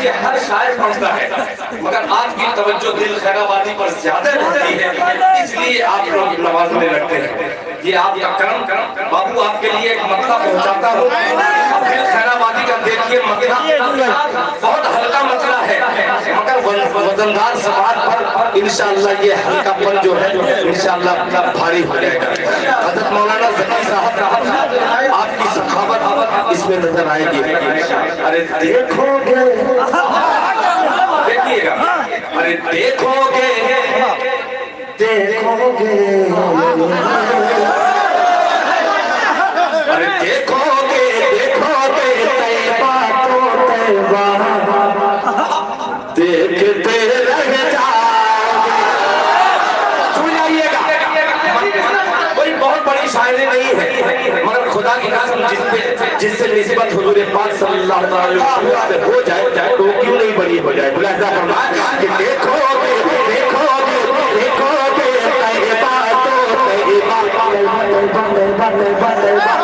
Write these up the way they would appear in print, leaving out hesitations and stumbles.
ये हर शायर पढ़ता है, मगर आपकी तवज्जो दिल खैराबादी पर ज्यादा रहती है, इसलिए आप लोग नमाज में लगते हैं। ये आपका करम बाबू, आपके लिए एक मतला पहुंचाता हूँ। दिल खैराबादी का देखिए मतला बहुत हल्का मतला है, मगर वजनदार समाज पर इंशाअल्लाह ये हल्कापन जो है इंशाअल्लाह भारी हो जाएगा। हज़रत मौलाना ज़की साहब आपकी सखावत इसमें नजर आएगी। अरे देखोगे, देखिएगा, अरे देखोगे देखोगे, अरे देखोगे देखोगे तैबा तो तैबा, देखते रह जाओगे। सुन जाइएगा, कोई बहुत बड़ी शायरी नहीं है, मगर खुदा की कसम जिससे निस्बत हुजूर पाक सल्लल्लाहु अलैहि वसल्लम से हो जाए तो क्यों नहीं बड़ी हो जाए। मुलाहिजा फरमाया कि देखोगे देखोगे देखोगे तैबा तो तैबा, तैबा तैबा तैबा,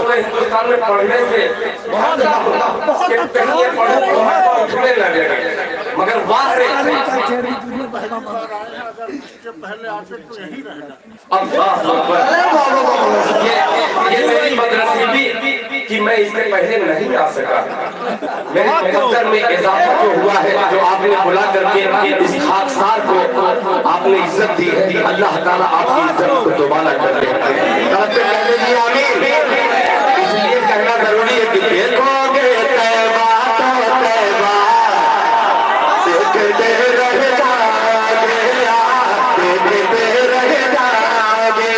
हिंदुस्तान में पढ़ने से बहुत उठने लगेगा, मगर वाह रे ये मेरी बदनसीबी कि मैं इससे पहले नहीं आ सका। मेरे मुकद्दर में इजाफा जो हुआ है, जो आपने बुला करके इस खाकसार को आपने इज्जत दी है, अल्लाह ताला आपकी इज्जत को दोबारा कर दे। इसलिए कहना जरूरी है कि देखोगे तैबा तो तैबा, देखते रह जाओगे, देखते रह जाओगे।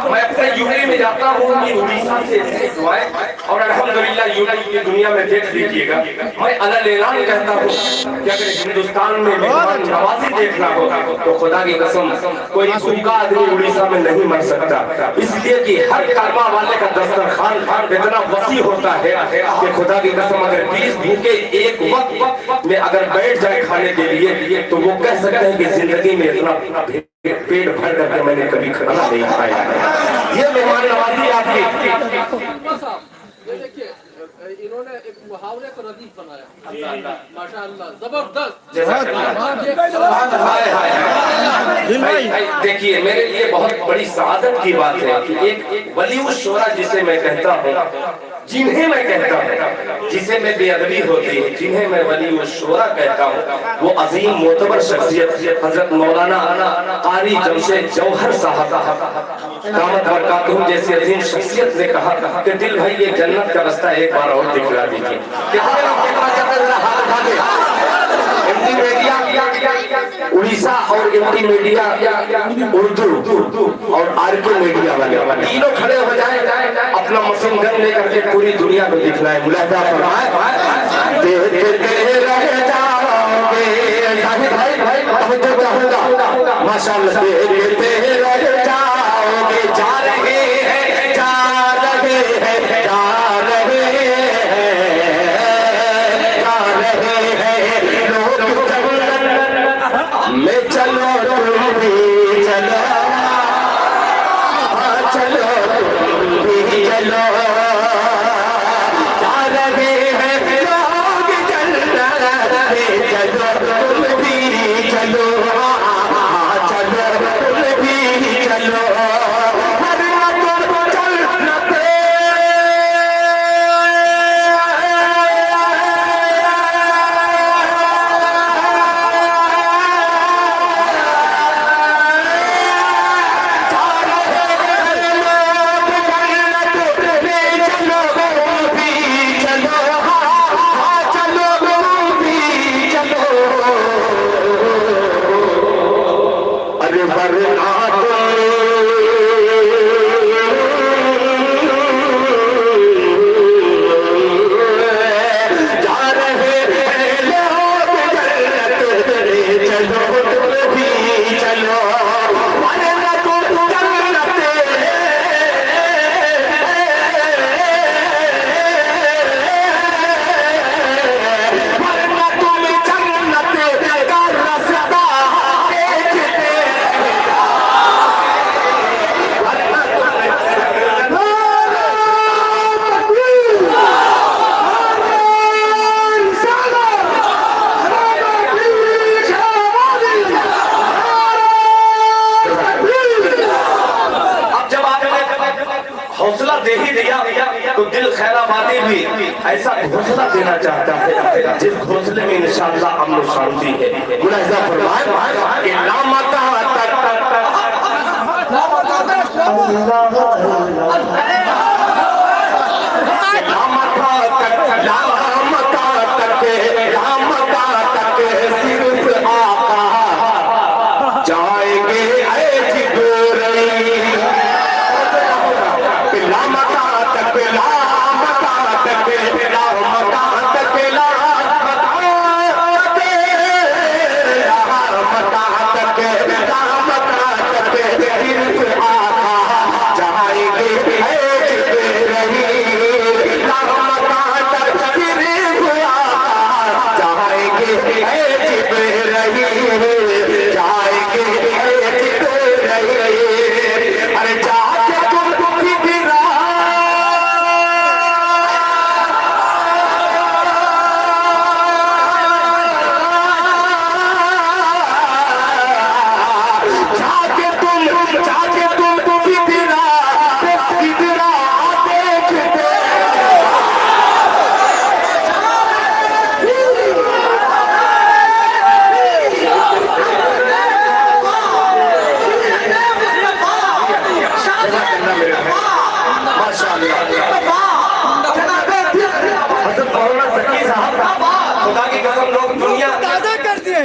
मैं अपने यूपी में जाता हूँ, उड़ीसा से और अल्हम्दुलिल्लाह यूट्यूब की दुनिया में देख लीजिएगा। मैं अलग ऐलान कहता हूँ कि अगर हिंदुस्तान में मेहमान नवाजी देखना हो तो खुदा की कसम कोई भूखा आदमी उड़ीसा में नहीं मर सकता, इसलिए कि हर कर्मा वाले का दस्तरखान इतना वसी होता है कि खुदा की कसम अगर 20 भूखे एक वक्त में अगर बैठ जाए खाने के लिए तो वो कह सकते हैं कि जिंदगी में इतना पेट भर करके मैंने कभी खाना नहीं खाया। ये मेहमान नवाजी आपकी। ये देखिए इन्होंने एक मुहावरे को रदीफ बनाया माशाअल्लाह, जबरदस्त। देखिए मेरे लिए बहुत बड़ी सआदत की बात है कि एक वली शुरा जिसे मैं कहता हूँ, जिन्हें मैं कहता हूँ, जिसे मैं बेअदबी होती है, जिन्हें मैं वली शुरा कहता हूँ, वो अजीम मोतबर शख्सियत हजरत मौलाना कारी जमशेद जौहर साहब दामत बरकातहू जैसी अजीम शख्सियत ने कहा कि दिल भाई ये जन्नत का रास्ता एक बार और दिखला दीजिए। एमडी मीडिया उड़ीसा और एमडी मीडिया उर्दू और आरके मीडिया वाले तीनों खड़े हो जाए, अपना मशीन गन लेकर के पूरी दुनिया को दिखलाए। मुलाजा फरमाए माशाअल्लाह, देखते रह जाओगे, जा रहे हैं, जा रहे हैं, जा रहे हैं, जा रहे हैं लोग जन्नत में, चलो तुम भी चलो, चलो तुम भी चलो, जा रहे हैं लोग जन्नत में, चलो तुम भी चलो, चलो तुम भी चलो, हौसला दे ही दिया तो दिल खैराबादी भी ऐसा घोंसला देना चाहता है जिस घोंसले में इंशाअल्लाह अमन शांति है। मुलाहिजा फरमाए कि लामता सिर्फ आका जाएंगे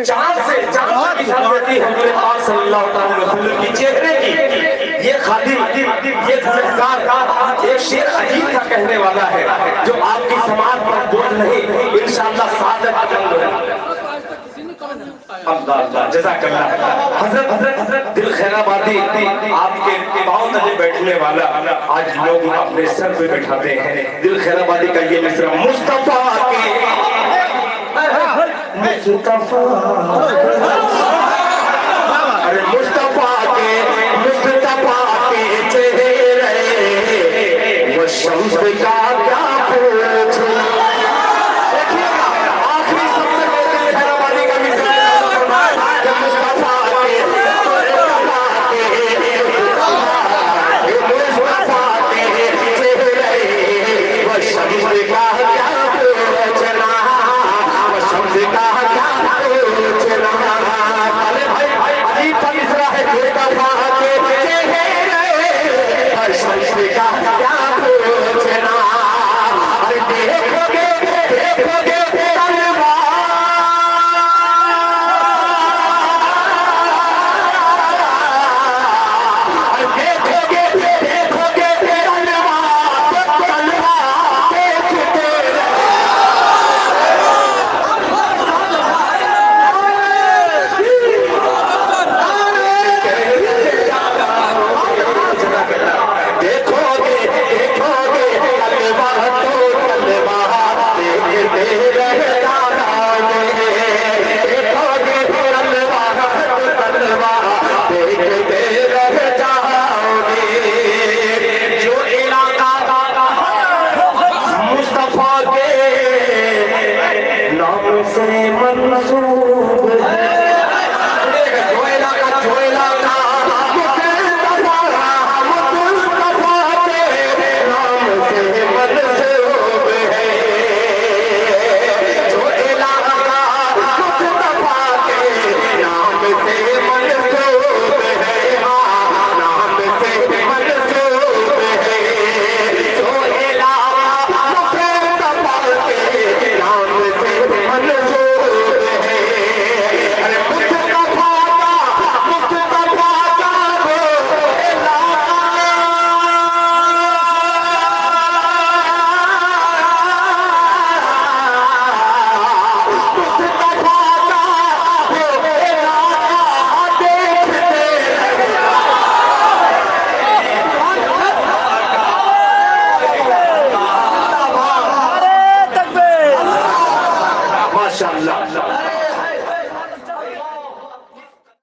चांद से हजरत पाक सल्लल्लाहु अलैहि वसल्लम की चेहरे की ये खादिम, ये गुलहगार एक शेर अजीब सा कहने वाला है जो आपकी समाज पर बोझ नहीं, इंशाअल्लाह सादत का जंग है। आज तक किसी ने कदम नहीं उठाया। अल्लाह अल्लाह जज़ाकल्लाह। हज़रत दिल खैराबादी आपके पांव तले बैठने वाला आज लोग अपने सर पे बैठाते हैं। दिल खैराबादी का ये मिसरा मुस्तफा के मुस्तफा, अरे मुस्तफा के चेहरे वो शम्स का क्या पूछना। देखिएगा आखिरी शब्द में दिल खैराबादी का मिसरा मुस्तफा के चेहरे वो शम्स का क्या पूछना, वो शम्स का क्या पूछना। अरे भाई अजीब सा मिसरा है मुस्तफा के चेहरे वो शम्स का क्या पूछना। अरे देखोगे तलवार, देखोगे तलवार देखते देखोगे तलवार तो तलवार देखते रह जाओगे। देखोगे तलवार तो तलवार देखते रह जाओगे। जो इलाका मुस्तफा के नाम से मंसूब